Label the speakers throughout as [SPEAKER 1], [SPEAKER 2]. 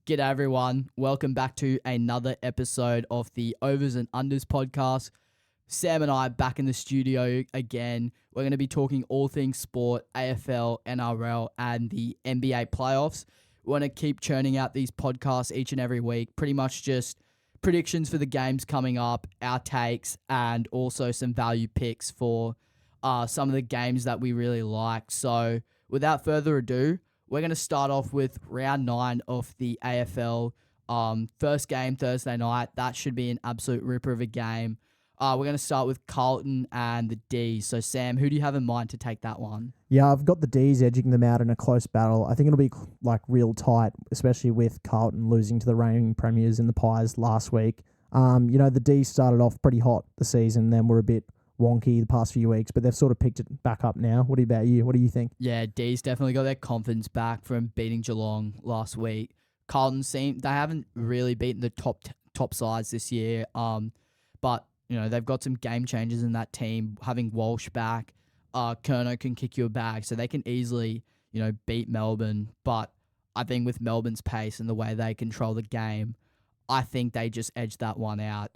[SPEAKER 1] G'day everyone, welcome back to another episode of the Overs and Unders podcast. Sam and I back in the studio again. We're going to be talking all things sport, AFL, NRL and the NBA playoffs. We want to keep churning out these podcasts each and every week, pretty much just predictions for the games coming up, our takes, and also some value picks for some of the games that we really like. So without further ado, we're going to start off with round 9 of the AFL. First game Thursday night. That should be an absolute ripper of a game. We're going to start with Carlton and the Dees. So, Sam, who do you have in mind to take that one?
[SPEAKER 2] Yeah, I've got the Dees edging them out in a close battle. I think it'll be real tight, especially with Carlton losing to the reigning premiers in the Pies last week. The Dees started off pretty hot the season, then were a bit wonky the past few weeks, but they've sort of picked it back up now. What about you? What do you think?
[SPEAKER 1] Yeah, Dees definitely got their confidence back from beating Geelong last week. Carlton they haven't really beaten the top sides this year, but they've got some game changers in that team. Having Walsh back, Kerno can kick you a bag, so they can easily beat Melbourne. But I think with Melbourne's pace and the way they control the game, I think they just edged that one out.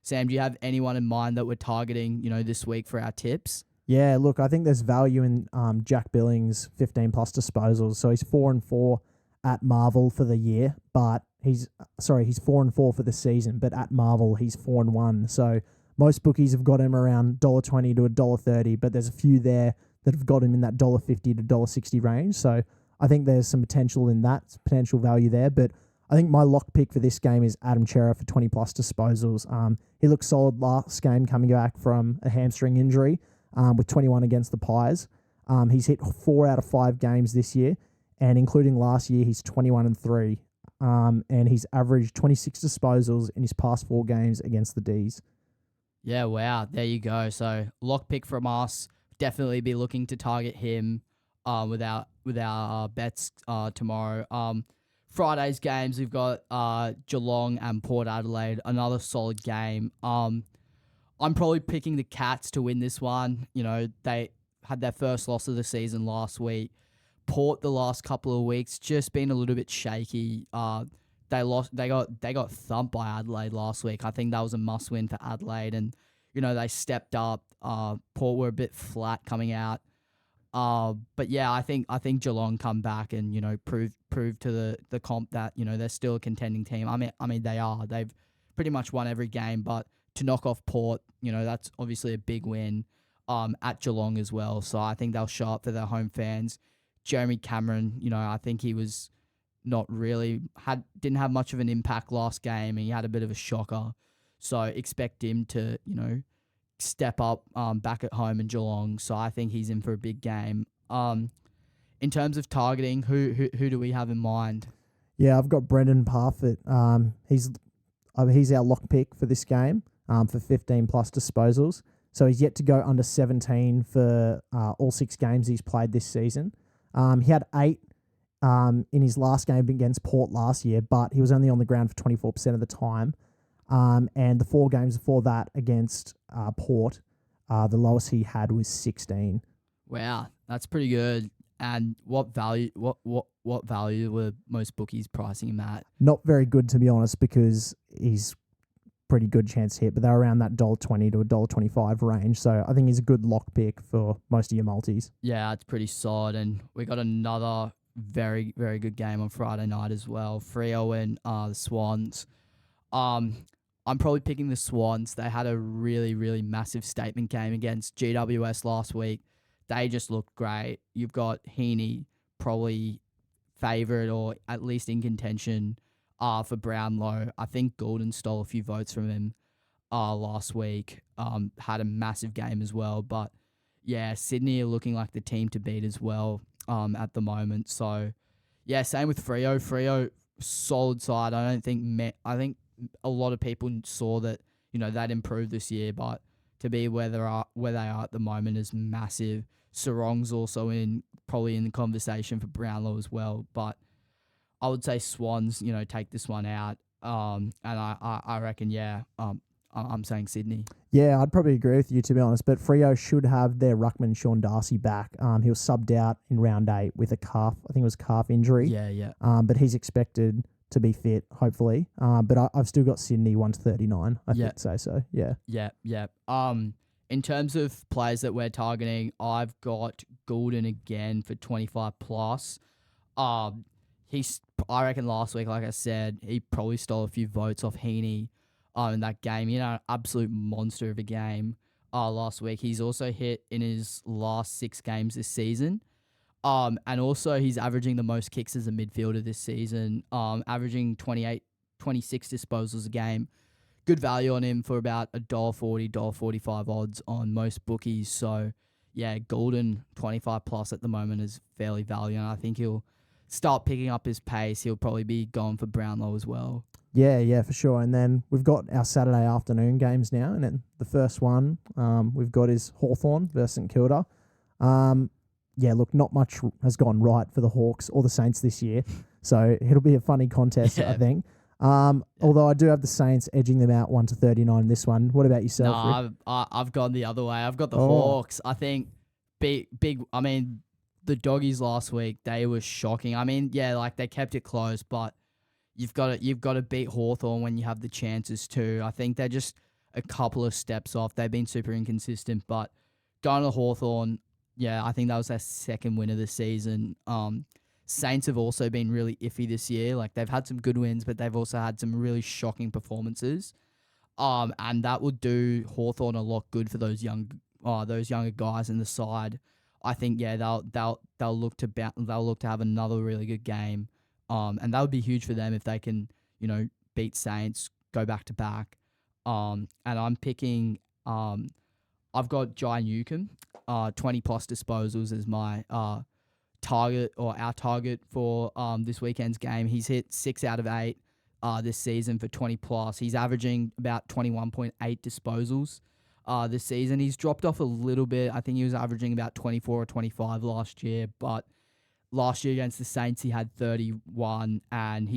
[SPEAKER 1] Sam, do you have anyone in mind that we're targeting, this week for our tips?
[SPEAKER 2] Yeah, look, I think there's value in Jack Billings' 15-plus disposals. So he's 4-4 at Marvel for the year, but he's 4-4 for the season, but at Marvel he's 4-1. So most bookies have got him around $1.20 to $1.30, but there's a few there that have got him in that $1.50 to $1.60 range. So I think there's some potential in that, potential value there, but I think my lock pick for this game is Adam Chera for 20-plus disposals. He looked solid last game coming back from a hamstring injury with 21 against the Pies. He's hit 4 out of 5 games this year, and including last year, he's 21-3. And he's averaged 26 disposals in his past 4 games against the Dees.
[SPEAKER 1] Yeah, wow. There you go. So lock pick from us. Definitely be looking to target him with our bets tomorrow. Friday's games, we've got Geelong and Port Adelaide, another solid game. I'm probably picking the Cats to win this one. They had their first loss of the season last week. Port the last couple of weeks just been a little bit shaky. They got thumped by Adelaide last week. I think that was a must win for Adelaide, and they stepped up. Port were a bit flat coming out. But yeah, I think Geelong come back and prove to the comp that they're still a contending team. I mean they are. They've pretty much won every game, but to knock off Port, that's obviously a big win. At Geelong as well. So I think they'll show up for their home fans. Jeremy Cameron, I think he was not really didn't have much of an impact last game, and he had a bit of a shocker. So expect him to step up back at home in Geelong. So I think he's in for a big game. In terms of targeting, who do we have in mind?
[SPEAKER 2] Yeah, I've got Brendan Parfitt. He's our lock pick for this game for 15-plus disposals. So he's yet to go under 17 for all 6 games he's played this season. He had 8 in his last game against Port last year, but he was only on the ground for 24% of the time. And the 4 games before that against Port, the lowest he had was 16.
[SPEAKER 1] Wow, that's pretty good. And what value were most bookies pricing him at?
[SPEAKER 2] Not very good, to be honest, because he's pretty good chance to hit, but they're around that $1.20 to $1.25 range. So I think he's a good lock pick for most of your multis.
[SPEAKER 1] Yeah, it's pretty solid. And we got another very, very good game on Friday night as well. Freo and the Swans. I'm probably picking the Swans. They had a really, really massive statement game against GWS last week. They just looked great. You've got Heaney probably favourite or at least in contention for Brownlow. I think Goulden stole a few votes from him last week. Had a massive game as well. But yeah, Sydney are looking like the team to beat as well at the moment. So yeah, same with Freo. Freo, solid side. I think a lot of people saw that they'd improved this year, but to be where they are at the moment is massive. Sarong's also probably in the conversation for Brownlow as well, but I would say Swans, take this one out. And I reckon, I'm saying Sydney.
[SPEAKER 2] Yeah, I'd probably agree with you, to be honest. But Freo should have their ruckman Sean Darcy back. He was subbed out in round 8 with a calf. I think it was calf injury.
[SPEAKER 1] Yeah.
[SPEAKER 2] But he's expected to be fit, hopefully. But I've still got Sydney 1-39. I think so. Yeah.
[SPEAKER 1] Yeah. In terms of players that we're targeting, I've got Goulden again for 25 plus. I reckon last week, like I said, he probably stole a few votes off Heaney in that game. Absolute monster of a game last week. He's also hit in his last 6 games this season. And also he's averaging the most kicks as a midfielder this season, averaging 26 disposals a game. Good value on him for about $1.40, $1.45 odds on most bookies. So, yeah, Goulden 25 plus at the moment is fairly value, and I think he'll start picking up his pace. He'll probably be going for Brownlow as well.
[SPEAKER 2] Yeah, for sure. And then we've got our Saturday afternoon games now, and then the first one we've got is Hawthorn versus St Kilda. Look, not much has gone right for the Hawks or the Saints this year, so it'll be a funny contest, I think. Although I do have the Saints edging them out 1-39 in this one. What about yourself?
[SPEAKER 1] No, I've gone the other way. I've got the Hawks. I think big. I mean, the Doggies last week, they were shocking. I mean, they kept it close, but you've got to beat Hawthorn when you have the chances too. I think they're just a couple of steps off. They've been super inconsistent, but going to Hawthorn, I think that was their second win of the season. Saints have also been really iffy this year. Like, they've had some good wins, but they've also had some really shocking performances. And that will do Hawthorn a lot good for those younger guys in the side. I think they'll look to have another really good game. And that would be huge for them if they can, beat Saints, go back to back. And I'm picking I've got Jai Newcomb, 20 plus disposals as my target, or our target for this weekend's game. He's hit 6 out of 8 this season for 20 plus. He's averaging about 21.8 disposals this season. He's dropped off a little bit. I think he was averaging about 24 or 25 last year, but last year against the Saints he had 31, and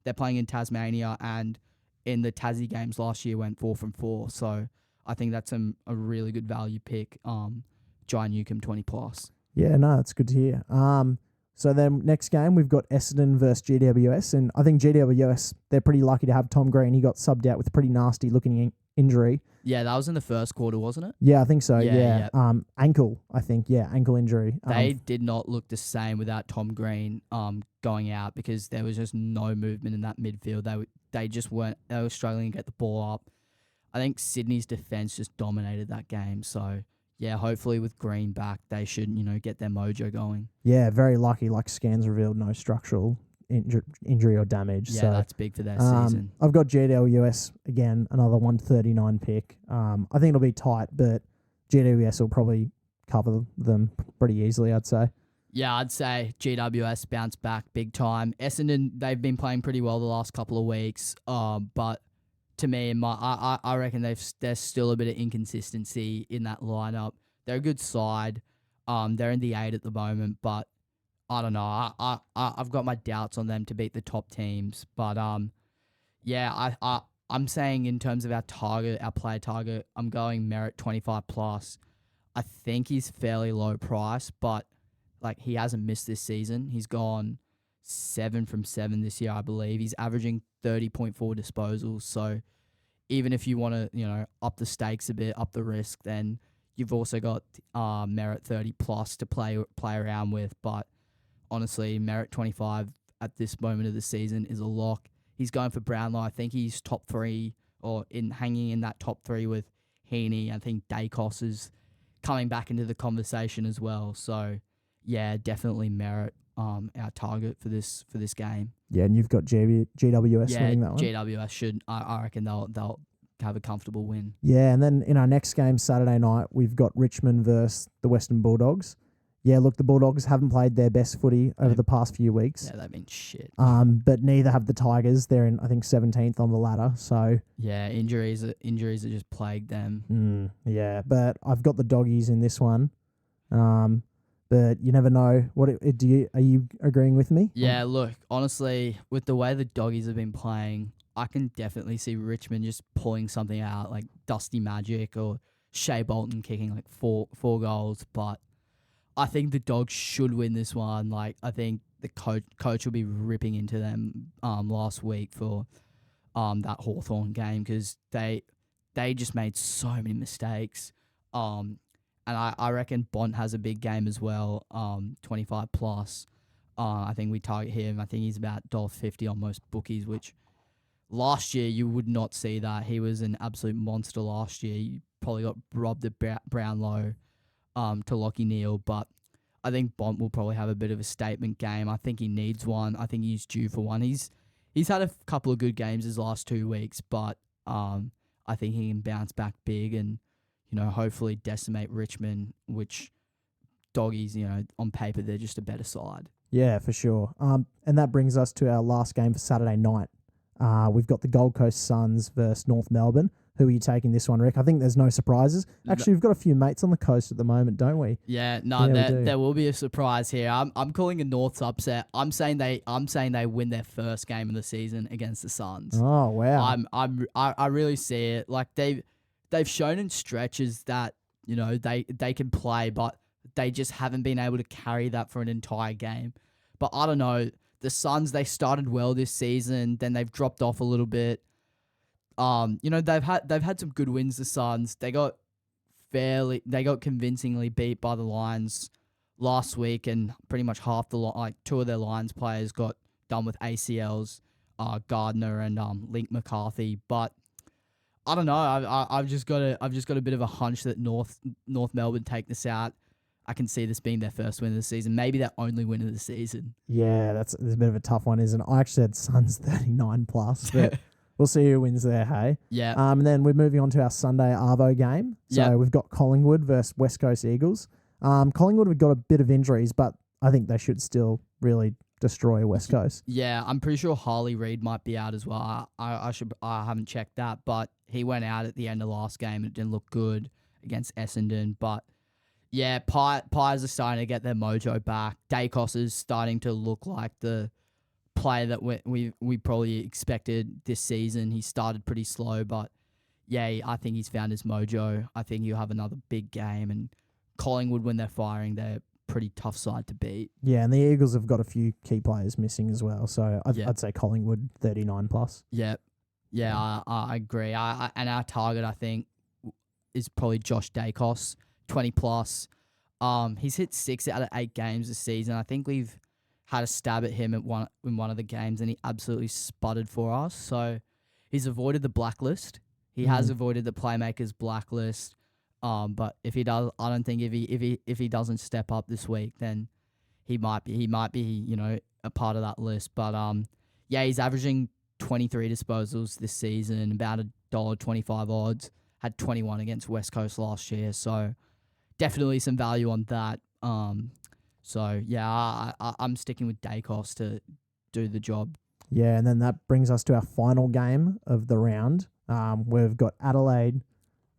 [SPEAKER 1] they're playing in Tasmania, and in the Tassie games last year went 4 from 4. So I think that's a really good value pick. Jai Newcomb 20 plus.
[SPEAKER 2] Yeah, no, that's good to hear. So then next game, we've got Essendon versus GWS, and I think GWS, they're pretty lucky to have Tom Green. He got subbed out with a pretty nasty looking injury.
[SPEAKER 1] Yeah, that was in the first quarter, wasn't it?
[SPEAKER 2] Yeah, I think so, yeah. Ankle, I think, ankle injury.
[SPEAKER 1] They did not look the same without Tom Green going out, because there was just no movement in that midfield. They were struggling to get the ball up. I think Sydney's defense just dominated that game, so yeah, hopefully with Green back, they should, get their mojo going.
[SPEAKER 2] Yeah, very lucky. Like, scans revealed no structural injury or damage.
[SPEAKER 1] Yeah,
[SPEAKER 2] so
[SPEAKER 1] that's big for their season.
[SPEAKER 2] I've got GWS again, another 139 pick. I think it'll be tight, but GWS will probably cover them pretty easily, I'd say.
[SPEAKER 1] Yeah, I'd say GWS bounce back big time. Essendon, they've been playing pretty well the last couple of weeks, but to me, I reckon there's still a bit of inconsistency in that lineup. They're a good side. They're in the 8 at the moment, but I don't know. I've got my doubts on them to beat the top teams. But I'm saying in terms of our player target, I'm going Merritt 25 plus. I think he's fairly low price, but he hasn't missed this season. He's gone 7 from 7 this year, I believe. He's averaging 30.4 disposals. So even if you want to, up the stakes a bit, up the risk, then you've also got Merritt 30 plus to play around with. But honestly, Merritt 25 at this moment of the season is a lock. He's going for Brownlow. I think he's top 3 or hanging in that top 3 with Heaney. I think Dacos is coming back into the conversation as well. So yeah, definitely Merritt. Our target for this game.
[SPEAKER 2] Yeah, and you've got GWS winning that one.
[SPEAKER 1] GWS should. I reckon they'll have a comfortable win.
[SPEAKER 2] Yeah, and then in our next game Saturday night, we've got Richmond versus the Western Bulldogs. Yeah, look, the Bulldogs haven't played their best footy over the past few weeks.
[SPEAKER 1] Yeah, they've been shit.
[SPEAKER 2] But neither have the Tigers. They're in, I think, 17th on the ladder. So
[SPEAKER 1] yeah, injuries have just plagued them.
[SPEAKER 2] Yeah, but I've got the Doggies in this one. But you never know. Are you agreeing with me?
[SPEAKER 1] Yeah, look, honestly, with the way the Doggies have been playing, I can definitely see Richmond just pulling something out like Dusty Magic or Shea Bolton kicking like four goals. But I think the Dogs should win this one. Like I think the coach will be ripping into them last week for that Hawthorn game because they just made so many mistakes. And I reckon Bont has a big game as well, 25 plus. I think we target him. I think he's about $1.50 on most bookies, which last year you would not see that. He was an absolute monster last year. He probably got robbed at Brownlow to Lockie Neal, but I think Bont will probably have a bit of a statement game. I think he needs one. I think he's due for one. He's had a couple of good games his last 2 weeks, but I think he can bounce back big and, hopefully decimate Richmond, which Doggies, on paper, they're just a better side.
[SPEAKER 2] Yeah, for sure. And that brings us to our last game for Saturday night. We've got the Gold Coast Suns versus North Melbourne. Who are you taking this one, Rick? I think there's no surprises. Actually, we've got a few mates on the coast at the moment, don't we?
[SPEAKER 1] Yeah, no, there will be a surprise here. I'm calling a North's upset. I'm saying they win their first game of the season against the Suns.
[SPEAKER 2] Oh wow!
[SPEAKER 1] I really see it. Like they've shown in stretches that they can play, but they just haven't been able to carry that for an entire game. But I don't know. The Suns, they started well this season, then they've dropped off a little bit. They've had some good wins, the Suns. They got convincingly beat by the Lions last week, and pretty much two of their Lions players got done with ACLs, Gardner and Link McCarthy. But I don't know. I've just got a bit of a hunch that North Melbourne take this out. I can see this being their first win of the season, maybe their only win of the season.
[SPEAKER 2] Yeah, that's a bit of a tough one, isn't it? I actually had Suns 39 plus, but we'll see who wins there, hey?
[SPEAKER 1] Yeah.
[SPEAKER 2] And then we're moving on to our Sunday Arvo game. So we've got Collingwood versus West Coast Eagles. Collingwood have got a bit of injuries, but I think they should still really destroy West Coast.
[SPEAKER 1] Yeah, I'm pretty sure Harley Reid might be out as well. I haven't checked that, but he went out at the end of last game and it didn't look good against Essendon, but yeah, Pies are starting to get their mojo back. Dacos is starting to look like the player that we probably expected this season. He started pretty slow, but yeah, I think he's found his mojo. I think he'll have another big game. And Collingwood, when they're firing, they're a pretty tough side to beat.
[SPEAKER 2] Yeah, and the Eagles have got a few key players missing as well. So I'd say Collingwood 39 plus.
[SPEAKER 1] Yep. Yeah, I agree. And our target, I think, is probably Josh Dacos. 20 plus. He's hit 6 out of 8 games this season. I think we've had a stab at him in one of the games, and he absolutely sputtered for us. So he's avoided the blacklist. He has avoided the Playmakers blacklist. But if he does, I don't think if he doesn't step up this week, then he might be a part of that list. But he's averaging 23 disposals this season, about $1.25 odds. Had 21 against West Coast last year, so definitely some value on that. I'm sticking with Dacos to do the job.
[SPEAKER 2] Yeah, and then that brings us to our final game of the round. We've got Adelaide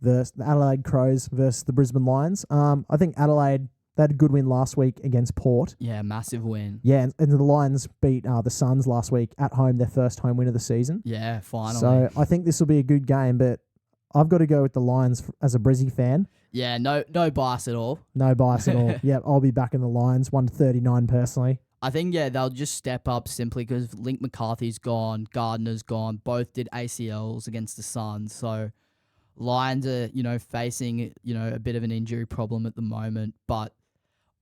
[SPEAKER 2] versus the Adelaide Crows versus the Brisbane Lions. I think Adelaide, they had a good win last week against Port.
[SPEAKER 1] Yeah, massive win.
[SPEAKER 2] Yeah, and the Lions beat the Suns last week at home, their first home win of the season.
[SPEAKER 1] Yeah, finally.
[SPEAKER 2] So I think this will be a good game, but I've got to go with the Lions as a Brizzy fan.
[SPEAKER 1] Yeah, no bias at all.
[SPEAKER 2] No bias at all. Yeah, I'll be back in the Lions, 139 personally.
[SPEAKER 1] I think, they'll just step up simply because Link McCarthy's gone, Gardner's gone. Both did ACLs against the Suns. So Lions are, facing, a bit of an injury problem at the moment. But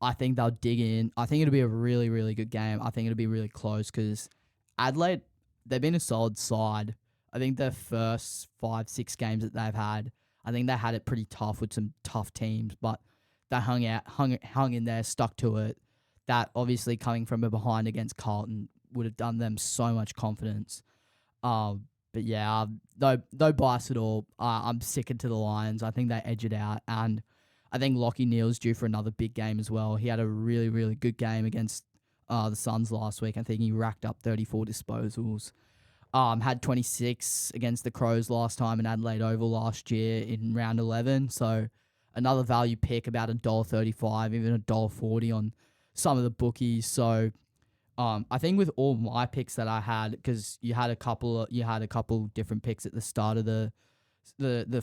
[SPEAKER 1] I think they'll dig in. I think it'll be a really, really good game. I think it'll be really close because Adelaide, they've been a solid side. I think their first 5-6 games that they've had, I think they had it pretty tough with some tough teams, but they hung in there, stuck to it. That obviously coming from behind against Carlton would have done them so much confidence. But yeah, no bias at all. I'm sticking to the Lions. I think they edge it out, and I think Lockie Neal's due for another big game as well. He had a really, really good game against the Suns last week. I think he racked up 34 disposals. Had 26 against the Crows last time in Adelaide Oval last year in round 11. So another value pick, about $1.35, even $1.40 on some of the bookies. So I think with all my picks that I had, because you had a couple different picks at the start of the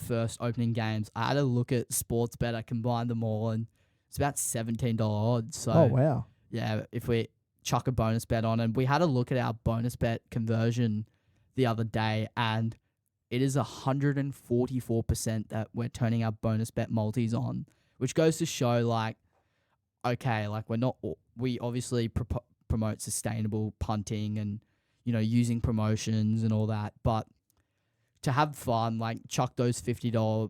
[SPEAKER 1] first opening games. I had a look at sports bet. I combined them all, and it's about $17 odds. So
[SPEAKER 2] Oh wow.
[SPEAKER 1] yeah, if we chuck a bonus bet on, and we had a look at our bonus bet conversion the other day, and it is 144% that we're turning our bonus bet multis on, which goes to show like, okay, like we obviously promote sustainable punting and, using promotions and all that, but to have fun, like chuck those $50,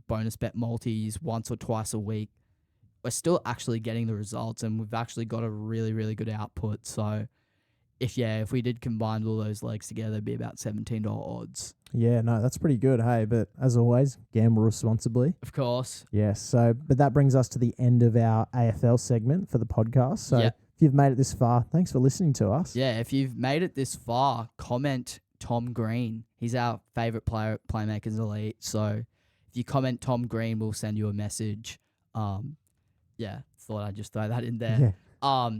[SPEAKER 1] bonus bet multis once or twice a week, we're still actually getting the results, and we've actually got a really, really good output. So if we did combine all those legs together, it'd be about $17 odds.
[SPEAKER 2] Yeah, no, that's pretty good. Hey, but as always, gamble responsibly.
[SPEAKER 1] Of course.
[SPEAKER 2] Yes. So, but that brings us to the end of our AFL segment for the podcast. So, if you've made it this far, thanks for listening to us.
[SPEAKER 1] Yeah, if you've made it this far, comment Tom Green. He's our favorite player at Playmakers Elite. So, if you comment Tom Green, we'll send you a message. Thought I'd just throw that in there.
[SPEAKER 2] Yeah.